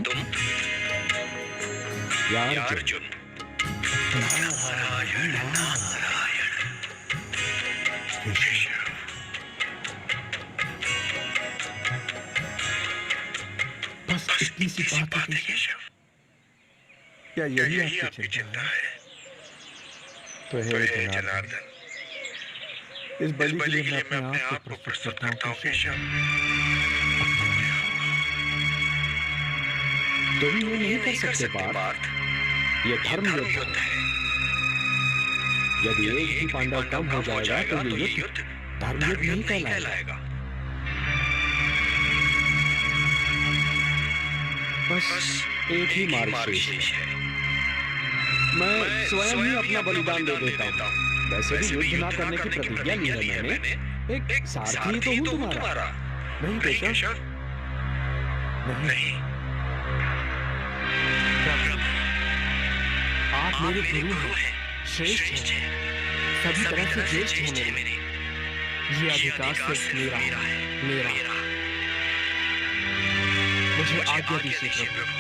Speaker 8: या अर्जुन।
Speaker 3: नारायण नारायण। बस इतनी सी बात है केशव। क्या यही आपकी चिंता है? तो है जनार्दन, इस बलि के लिए मैं अपने आप को प्रस्तुत करता हूँ केशव।
Speaker 8: तुम ये नहीं कर सकते पार्थ, ये धर्म युद्ध है। यदि एक भी पांडव कम हो जाएगा तो ये युद्ध धर्म युद्ध नहीं कहलाएगा। बस एक ही मार्ग शेष है। मैं स्वयं ही अपना बलिदान दे देता हूँ। वैसे भी युद्ध ना करने की प्रतिज्ञा ली है मैंने। एक सारथी तो हूँ तुम्हारा। नहीं केशव, नहीं।
Speaker 1: आप मेरे गुरु हैं, श्रेष्ठ हैं, सभी तरह से ज्येष्ठ हैं मेरे। ये अधिकार सिर्फ मेरा है, मेरा। मुझे आज्ञा दीजिए प्रभु।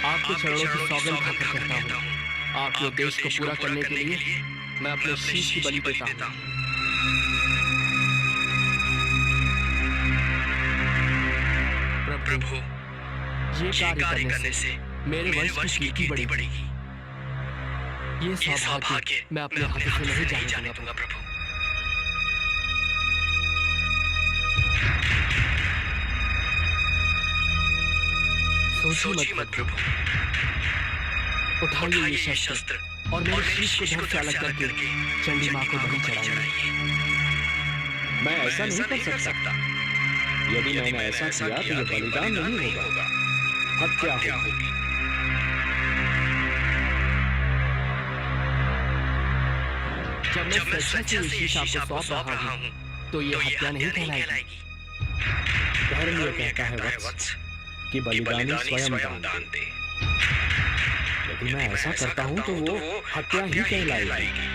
Speaker 1: आपके चरणों की सौगंध खाकर कहता हूँ, आपके उद्देश्य को पूरा करने के लिए मैं अपने शीश की बलि देता हूँ। प्रभु, ये कार्य करने से मेरे वंश की कीर्ति बढ़ेगी। ये सौभाग्य मैं अपने हाथों से नहीं जाने दूंगा प्रभु। सोचिए मत प्रभु। उठाइए ये शस्त्र और मेरे शीश को धड़ से अलग करके चंडी माँ को बलि चढ़ाइए।
Speaker 8: मैं ऐसा नहीं कर सकता। यदि मैंने ऐसा किया तो ये बलिदान नहीं होगा, हत्या होगी।
Speaker 1: जब मैं स्वेच्छा से ये शीश आपको सौंप रहा हूँ तो ये हत्या नहीं कहलाएगी।
Speaker 8: धर्म ये कहता है वत्स कि बलिदानी स्वयं दान दे। यदि मैं ऐसा करता हूँ तो वो हत्या ही कहलाएगी।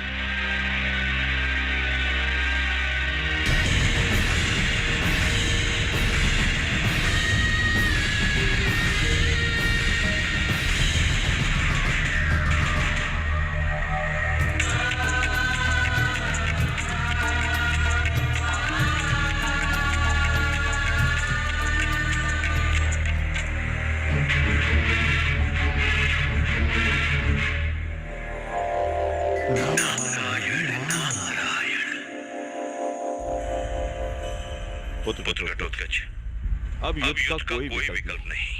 Speaker 3: अब युद्ध का कोई विकल्प नहीं।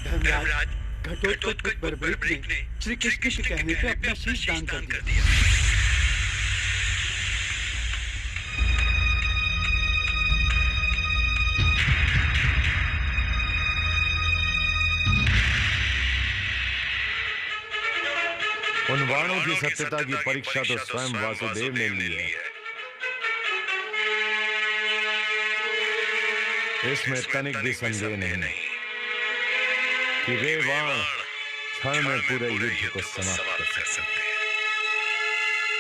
Speaker 5: धर्मराज, घटोत्कच बर्बरीक ने श्री कृष्ण के कहने पे अपना शीश दान कर दिया।
Speaker 3: उन बाणों की सत्यता की परीक्षा तो स्वयं वासुदेव ने ली है। इसमें तनिक भी संदेह नहीं कि वे बाण क्षण में पूरे युद्ध को समाप्त कर सकते हैं।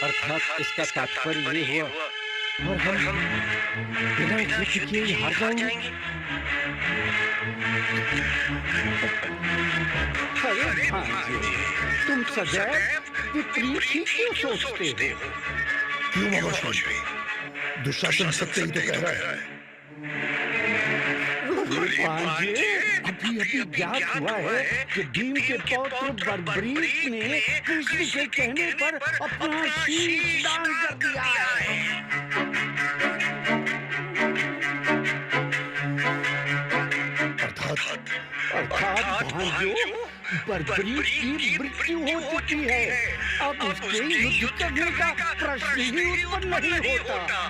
Speaker 8: अर्थात इसका तात्पर्य ये हुआ और हम बिना युद्ध किए हार जाएंगे। अरे भांजे, तुम सदैव विपरीत ही क्यों सोचते हो?
Speaker 3: क्यों ममोषी? दुशासन सत्य ही तो कह रहा है।
Speaker 8: भांजे, अभी ज्ञात हुआ है कि भीम के पौत्र बर्बरीक ने कृष्ण के कहने पर अपना शीश दान कर दिया है। अर्थात भांजो, बर्बरीक की मृत्यु हो चुकी है। अब उसके युद्ध करने का प्रश्न ही उत्पन्न नहीं होता।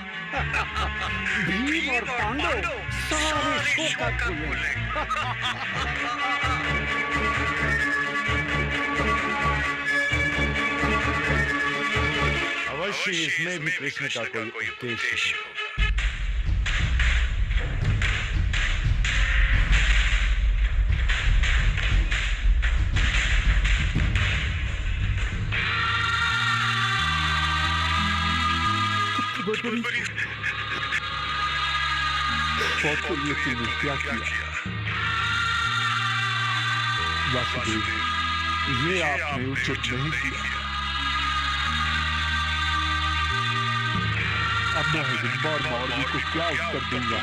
Speaker 8: भीम और पांडव सारे शोकाकुल हैं।
Speaker 3: अवश्य इसमें भी कृष्ण का कोई उद्देश्य है।
Speaker 8: पौत्र ये तूने क्या किया? वासुदेव, ये आपने उचित नहीं किया। अब मैं हिडिंबर मौर्य को क्या उत्तर दूंगा?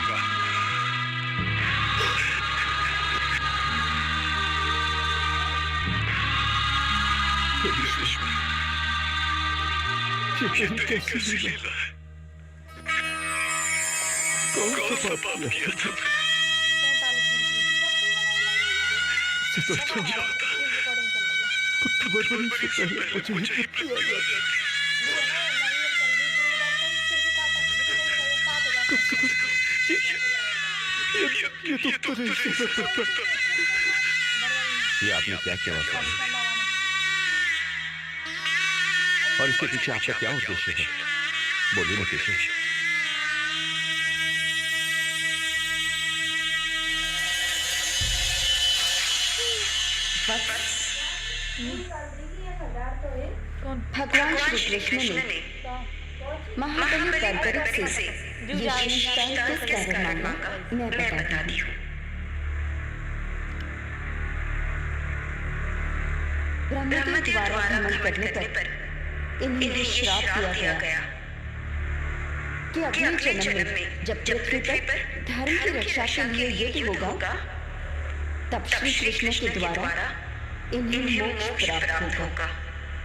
Speaker 8: कैसी लीला है? कौन सा पाप किया था?
Speaker 3: मरने से पहले मुझे मृत्यु आ जाती। कम से कम ये तो तेरे हिस्से में पड़ता।
Speaker 6: ये आपने क्या किया वफा? और इसके पीछे आपका क्या उद्देश्य है? बोलिए ना कैसे?
Speaker 4: भगवान श्री कृष्ण ने महाबली बर्बरक से ये शीशदान किस कारण मांगा, मैं बताती हूँ। ब्रह्मा के द्वारा भ्रमण करने पर इन्हें श्राप दिया गया कि अगले जन्म में जब पृथ्वी पर धर्म की रक्षा के लिए युद्ध होगा, तब श्री कृष्ण के द्वारा इन्हें मोक्ष प्राप्त होगा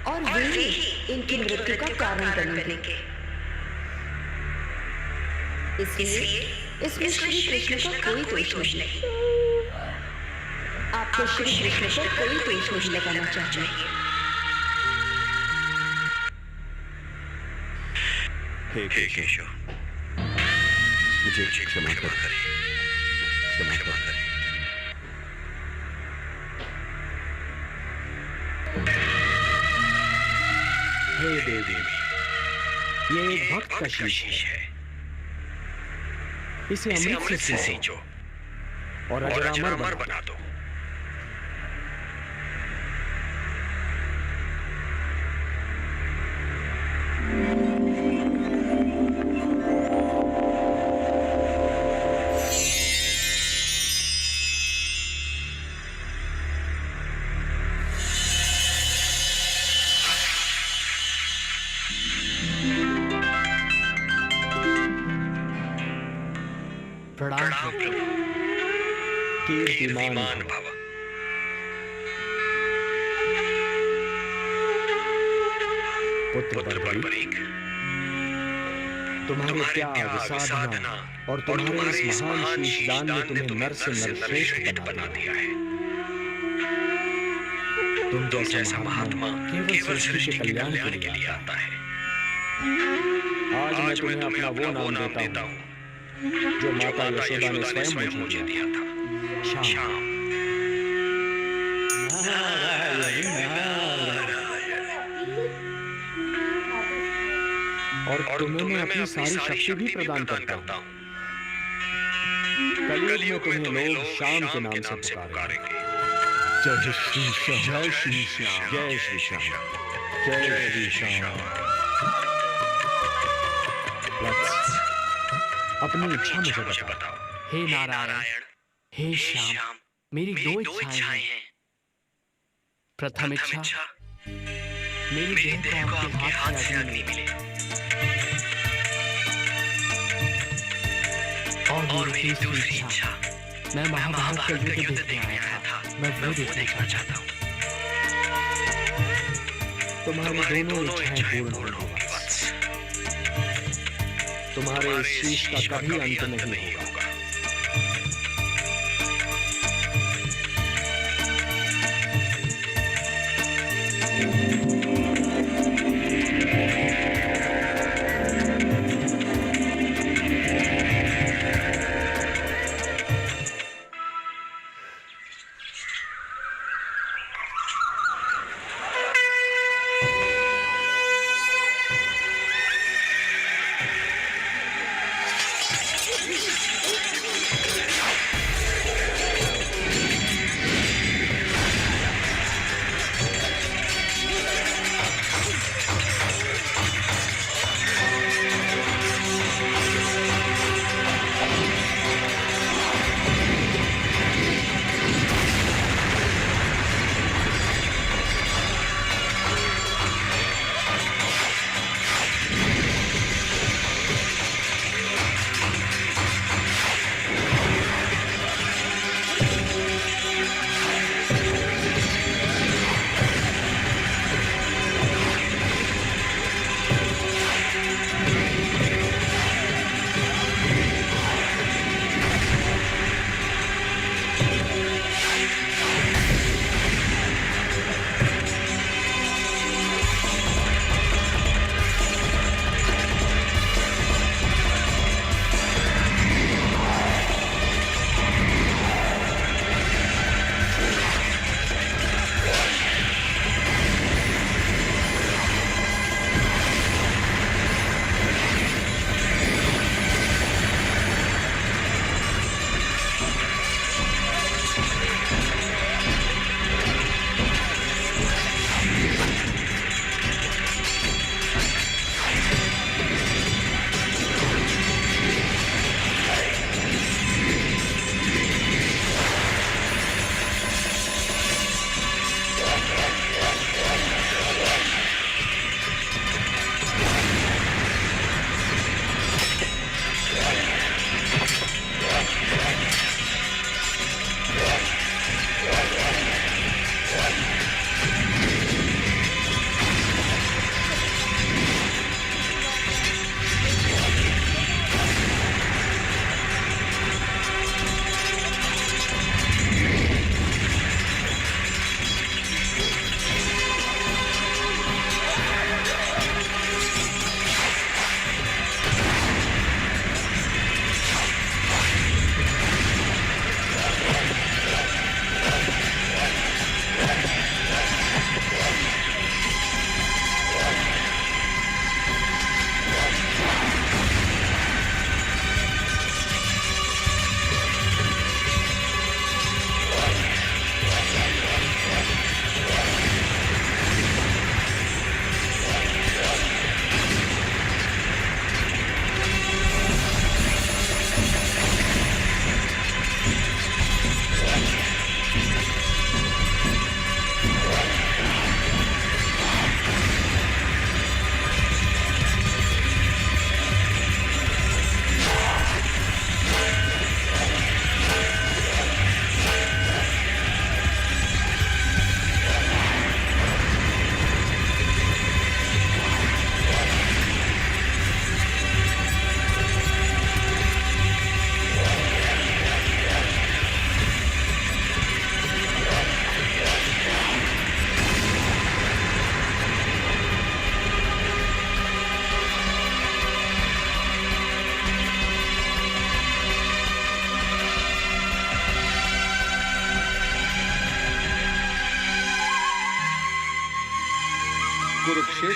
Speaker 4: और वे ही इनकी मृत्यु का कारण बनेंगे। इसलिए इसमें श्री कृष्ण का कोई दोष नहीं। आपको श्री कृष्ण पर कोई दोष नहीं लगाना चाहिए।
Speaker 6: हे केशव, मुझे क्षमा करें, क्षमा करें।
Speaker 8: हे देवी, ये एक भक्त का शीश है। इसे अमृत से सींचो और अजरामर बना दो।
Speaker 1: प्रणाम प्रभु।
Speaker 8: कीर्तिमान भव। पुत्र बलबरीक, तुम्हारे त्याग, साधना और तुम्हारे इस महान शीशदान ने तुम्हें नर से नरश्रेष्ठ बना दिया है। तुम जैसा महात्मा केवल सृष्टि के कल्याण के लिए आता है। आज मैं तुम्हें अपना वो नाम देता हूँ जो माता यशोदा ने स्वयं मुझे दिया था, श्याम। और तुम्हें मैं अपनी सारी शक्ति भी प्रदान करता हूँ। कलयुग में तुम्हें लोग श्याम के नाम से पुकारेंगे।
Speaker 3: जय श्री श्याम, जय श्री श्याम,
Speaker 8: जय श्री श्याम, जय श्री श्याम। अपनी इच्छा मुझे बताओ।
Speaker 1: हे नारायण, हे श्याम, मेरी दो इच्छाएं हैं। प्रथम इच्छा, मेरी देह को आपके हाथ से अग्नि मिले और मेरी दूसरी इच्छा, मैं महाभारत का युद्ध देखने आया था, मैं वो देखना चाहता हूँ।
Speaker 8: तुम्हारी दोनों इच्छाएं पूर्ण होंगी। तुम्हारे इस शीश का कभी अंत नहीं होगा।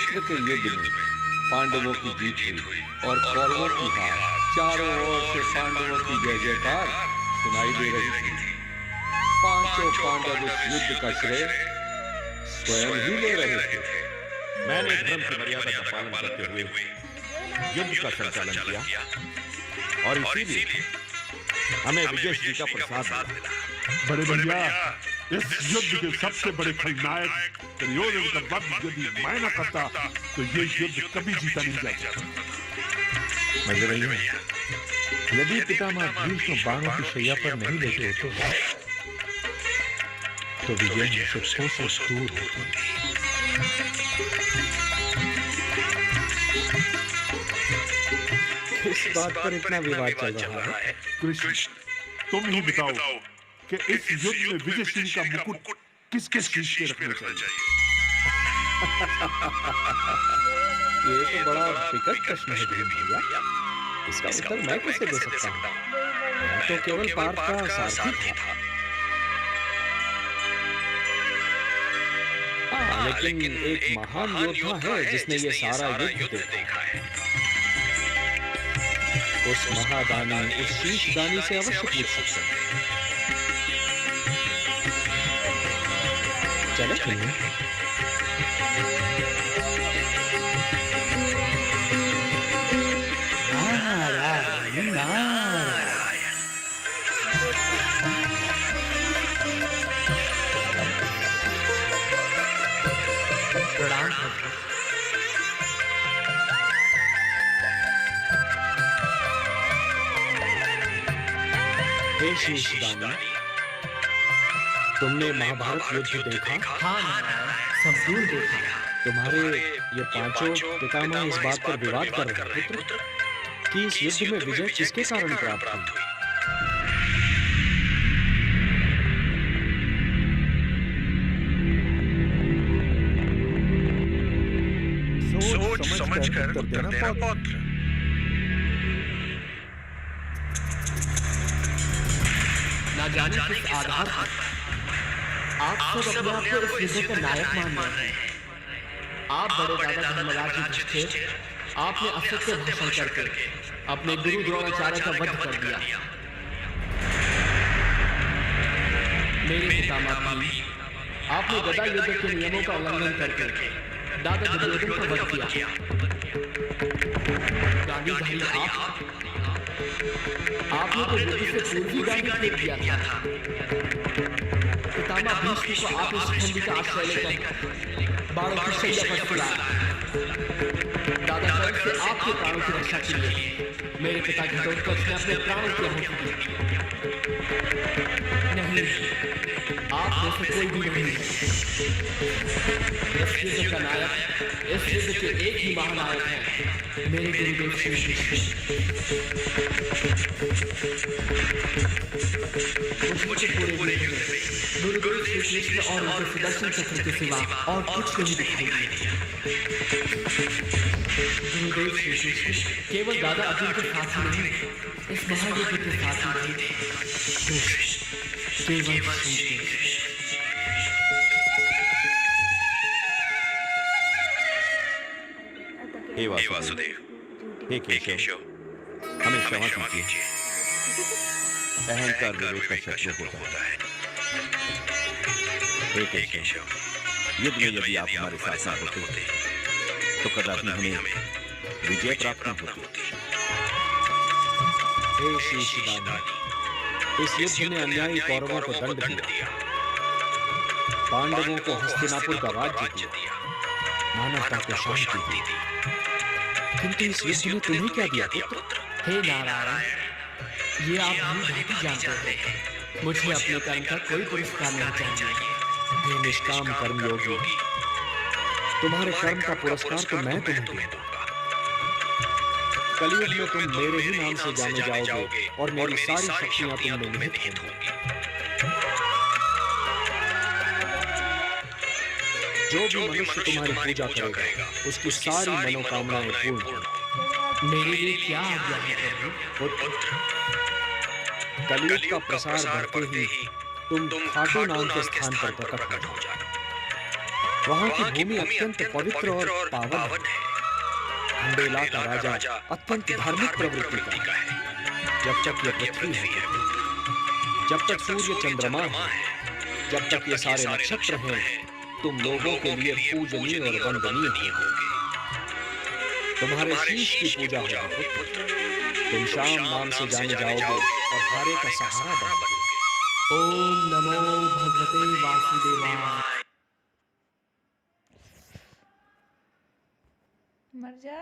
Speaker 2: कुरुक्षेत्र के युद्ध में पांडवों की जीत हुई और कौरवों की हार। चारों ओर से पांडवों की जय जयकार सुनाई दे रही थी। पांचों पांडव इस युद्ध का श्रेय स्वयं ही ले रहे थे।
Speaker 3: मैंने धर्म की मर्यादा का पालन करते हुए युद्ध का संचालन किया और इसीलिए हमें विजयश्री का प्रसाद मिला।
Speaker 11: बड़े भैया, इस युद्ध के सबसे बड़े खलनायक दुर्योधन का वध यदि मैं न करता तो ये युद्ध कभी जीता नहीं जा सकता।
Speaker 3: भैया, यदि पितामह भीष्म बाणों की शैया पर नहीं लेटे होते तो विजय हमसे कोसों दूर होती।
Speaker 8: किस बात पर इतना विवाद चल रहा है?
Speaker 11: कृष्ण, तुम ही बताओ कि इस युद्ध में विजयश्री का मुकुट किसके शीश पे रखना चाहिए?
Speaker 8: ये तो बड़ा विकट प्रश्न है भैया। इसका उत्तर मैं कैसे दे सकता हूँ? मैं तो केवल पार्थ का सारथी था। लेकिन एक महान योद्धा है जिसने ये सारा युद्ध देखा है। उस महादानी, उस शीशदानी से अवश्य पूछ सकते हैं। चले
Speaker 1: नारायण नारायण। प्रणाम।
Speaker 8: हे शीशदानी, तुमने महाभारत युद्ध देखा?
Speaker 1: हाँ नारायण, संपूर्ण देखा।
Speaker 8: तुम्हारे ये पांचों पितामह इस बात पर विवाद कर रहे हैं पुत्र कि इस युद्ध में विजय किसके कारण प्राप्त हुई।
Speaker 11: सोच समझकर उत्तर देना पौत्र।
Speaker 1: ना जाने किस आधार पर आप सब अपने आप को इस युद्ध का नायक मान रहे हैं। आप बड़े दादा धर्मराज युधिष्ठिर, आपने असत्य भाषण करके अपने गुरु द्रोणाचार्य का वध कर दिया। मेरे पितामह भी, आपने गदा युद्ध के नियमों का उल्लंघन करके दादा दुर्योधन का वध किया। गांधीधारी आपने तो युद्ध से पूर्व ही गांधी फेंक दिया था। पितामह भीष्म को आप इस खंडी का आश्रय लेकर बाणों की शैया पर फुलाया। दादा कर्ण से आपके प्राणों की रक्षा के लिए मेरे पिता घटोत्कच ने अपने प्राणों की आहुति दी। नहीं, आप में से कोई भी नहीं है। इस युद्ध का नायक, इस युद्ध के एक ही महानायक है, मेरे गुरुदेव श्री कृष्ण। मुझे पूरे युद्ध में गुरुदेव श्री कृष्ण और उनके सुदर्शन चक्र के सिवा और कुछ नहीं दिखाई दिया। गुरुदेव श्री कृष्ण केवल दादा अर्जुन के साथ ही नहीं, इस महायुद्ध के साथ ही थे। केवल श्री कृष्ण।
Speaker 6: हे वासुदेव, हे केशव, हमें क्षमा कीजिए। अहंकार विवेक का शत्रु होता है। हे केशव, युद्ध में यदि आप हमारे साथ न होते तो कदापि हमें विजय प्राप्त न होती।
Speaker 8: हे शीशदानी, इस युद्ध में अन्यायी कौरवों को दंड दिया, पांडवों को हस्तिनापुर का राज्य दिया, मानवता को शांति दी। किंतु इस युद्ध में तुम्हें क्या दिया पुत्र?
Speaker 1: हे नारायण, ये आप भली भांति जानते हैं। मुझे अपने कर्म का कोई पुरस्कार नहीं चाहिए।
Speaker 8: हे निष्काम कर्मयोगी, तुम्हारे कर्म का पुरस्कार तो मैं तुम्हें दूंगा। कलयुग में तुम मेरे ही नाम से जाने जाओगे और मेरी सारी शक्तियां तुम में निहित होंगी। जो भी मनुष्य तुम्हारी पूजा करेगा उसकी सारी मनोकामनाएं पूर्ण होंगी।
Speaker 1: मेरे लिए क्या आज्ञा है प्रभु?
Speaker 8: कलयुग का प्रसार बढ़ते ही तुम खाटू नाम के स्थान पर प्रकट हो जाओ। वहाँ की भूमि अत्यंत पवित्र और पावन है। खंडेला का राजा अत्यंत धार्मिक प्रवृत्ति का है। जब तक ये पृथ्वी है, जब तक सूर्य चंद्रमा है, जब तक ये सारे नक्षत्र हैं, तुम लोगों के लिए पूजनीय और वंदनीय होगे। तुम्हारे शीश की पूजा होगी पुत्र। तुम शाम नाम से जाने जाओगे और हारे का सहारा बनोगे।
Speaker 1: ओम नमो भगवते वासुदेवाय।
Speaker 9: मर जा।